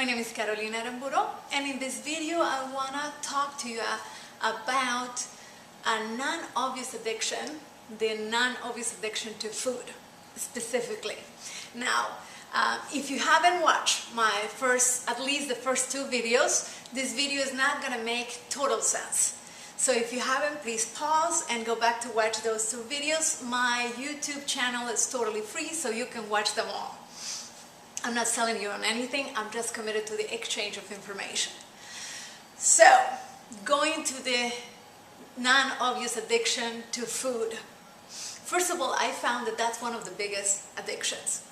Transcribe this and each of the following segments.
My name is Carolina Aramburo, and in this video I want to talk to you about a non-obvious addiction, the non-obvious addiction to food specifically. Now, if you haven't watched at least the first two videos, this video is not going to make total sense. So if you haven't, please pause and go back to watch those two videos. My YouTube channel is totally free, so you can watch them all. I'm not selling you on anything, I'm just committed to the exchange of information. So, going to the non-obvious addiction to food. First of all, I found that that's one of the biggest addictions.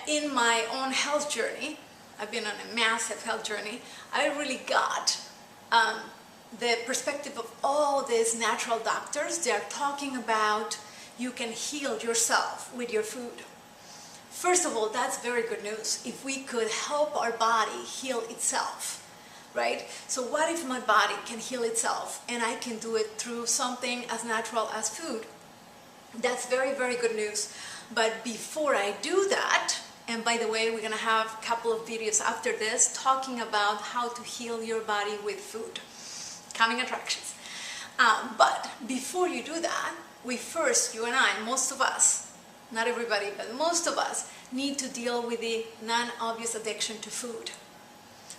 In my own health journey, I've been on a massive health journey, I really got the perspective of all these natural doctors. They're talking about you can heal yourself with your food. First of all, that's very good news. If we could help our body heal itself, right? So what if my body can heal itself and I can do it through something as natural as food? That's very, very good news. But before I do that, and by the way, we're gonna have a couple of videos after this talking about how to heal your body with food. Coming attractions. But before you do that, you and I, most of us, not everybody, but most of us need to deal with the non-obvious addiction to food.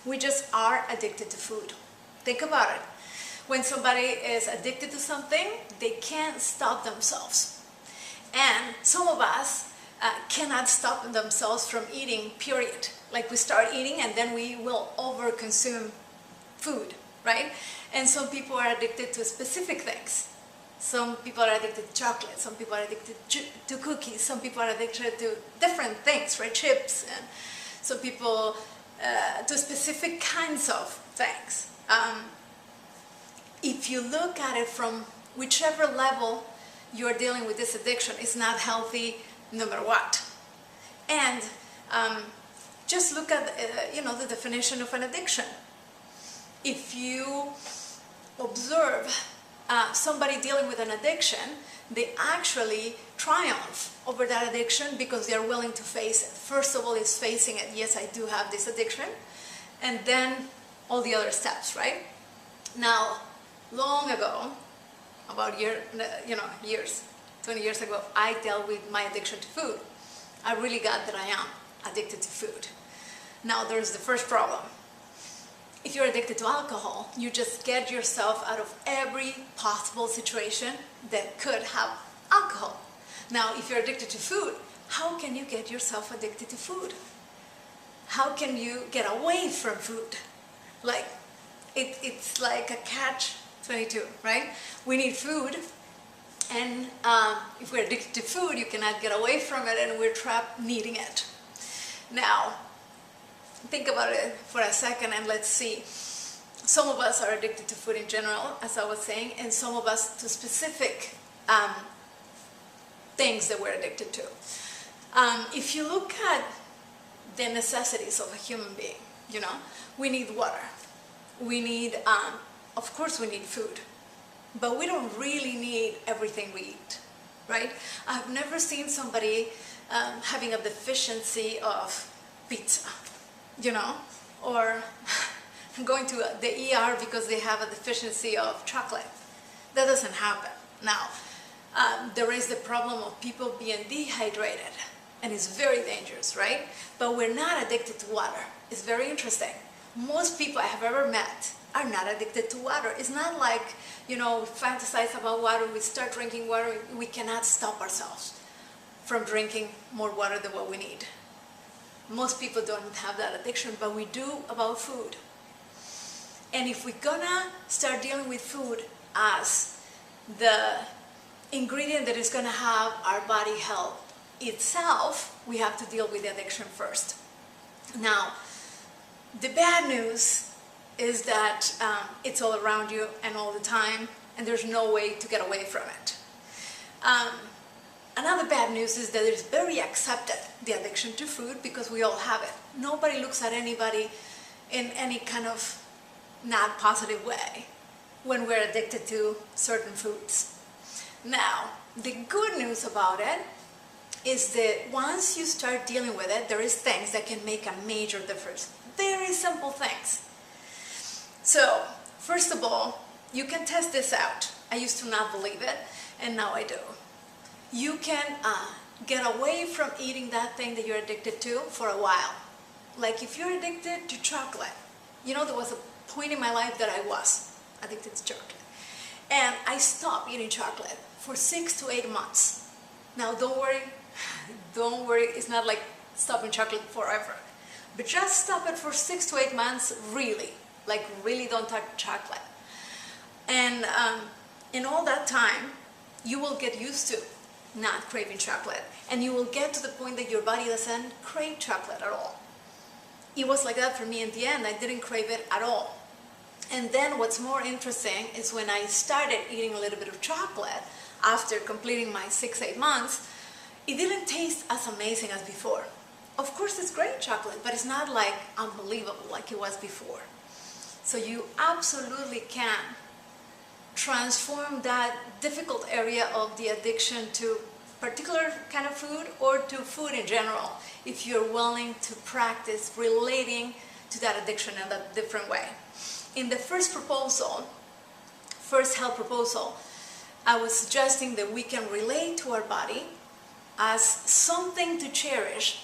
We just are addicted to food. Think about it. When somebody is addicted to something, they can't stop themselves. And some of us cannot stop themselves from eating, period. Like we start eating and then we will overconsume food, right? And some people are addicted to specific things. Some people are addicted to chocolate, some people are addicted to cookies, some people are addicted to different things, right? Chips, and some people to specific kinds of things. If you look at it from whichever level you're dealing with this addiction, it's not healthy no matter what. And just look at the definition of an addiction. If you observe somebody dealing with an addiction, they actually triumph over that addiction because they are willing to face it. First of all, is facing it. Yes, I do have this addiction. And then all the other steps, right? Now, long ago, about years, 20 years ago, I dealt with my addiction to food. I really got that I am addicted to food. Now, there's the first problem. If you're addicted to alcohol, you just get yourself out of every possible situation that could have alcohol. Now, if you're addicted to food, how can you get yourself addicted to food? How can you get away from food? Like, it's like a catch-22, right? We need food, and if we're addicted to food, you cannot get away from it, and we're trapped needing it. Now, think about it for a second and let's see. Some of us are addicted to food in general, as I was saying, and some of us to specific things that we're addicted to. If you look at the necessities of a human being, we need water. We need, of course we need food, but we don't really need everything we eat, right? I've never seen somebody having a deficiency of pizza. Or going to the ER because they have a deficiency of chocolate. That doesn't happen. Now, there is the problem of people being dehydrated, and it's very dangerous, right? But we're not addicted to water. It's very interesting. Most people I have ever met are not addicted to water. It's not like, we fantasize about water, we start drinking water, we cannot stop ourselves from drinking more water than what we need. Most people don't have that addiction, but we do about food. And if we're gonna start dealing with food as the ingredient that is gonna have our body help itself, we have to deal with the addiction first. Now, the bad news is that it's all around you and all the time, and there's no way to get away from it. Another bad news is that it's very accepted, the addiction to food, because we all have it. Nobody looks at anybody in any kind of not positive way when we're addicted to certain foods. Now, the good news about it is that once you start dealing with it, there is things that can make a major difference. Very simple things. So, first of all, you can test this out. I used to not believe it, and now I do. You can get away from eating that thing that you're addicted to for a while. Like if you're addicted to chocolate, you know, there was a point in my life that I was addicted to chocolate. And I stopped eating chocolate for 6 to 8 months. Now don't worry, it's not like stopping chocolate forever. But just stop it for 6 to 8 months, really. Like really don't touch chocolate. And in all that time, you will get used to not craving chocolate. And you will get to the point that your body doesn't crave chocolate at all. It was like that for me in the end. I didn't crave it at all. And then what's more interesting is when I started eating a little bit of chocolate after completing my 6-8 months, it didn't taste as amazing as before. Of course it's great chocolate, but it's not like unbelievable like it was before. So you absolutely can transform that difficult area of the addiction to particular kind of food or to food in general if you're willing to practice relating to that addiction in a different way. In the first health proposal, I was suggesting that we can relate to our body as something to cherish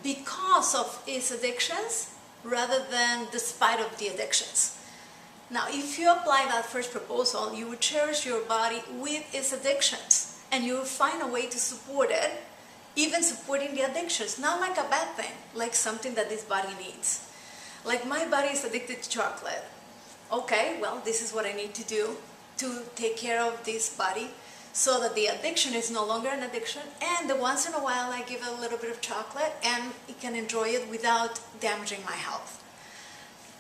because of its addictions rather than despite of the addictions. Now, if you apply that first proposal, you would cherish your body with its addictions and you will find a way to support it, even supporting the addictions, not like a bad thing, like something that this body needs. Like my body is addicted to chocolate. Okay, well, this is what I need to do to take care of this body so that the addiction is no longer an addiction, and once in a while I give it a little bit of chocolate and it can enjoy it without damaging my health.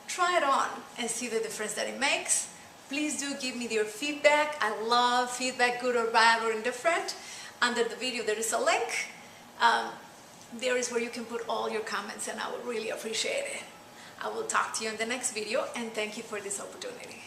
Try it on and see the difference that it makes. Please do give me your feedback. I love feedback, good or bad or indifferent. Under the video there is a link. There is where you can put all your comments and I would really appreciate it. I will talk to you in the next video and thank you for this opportunity.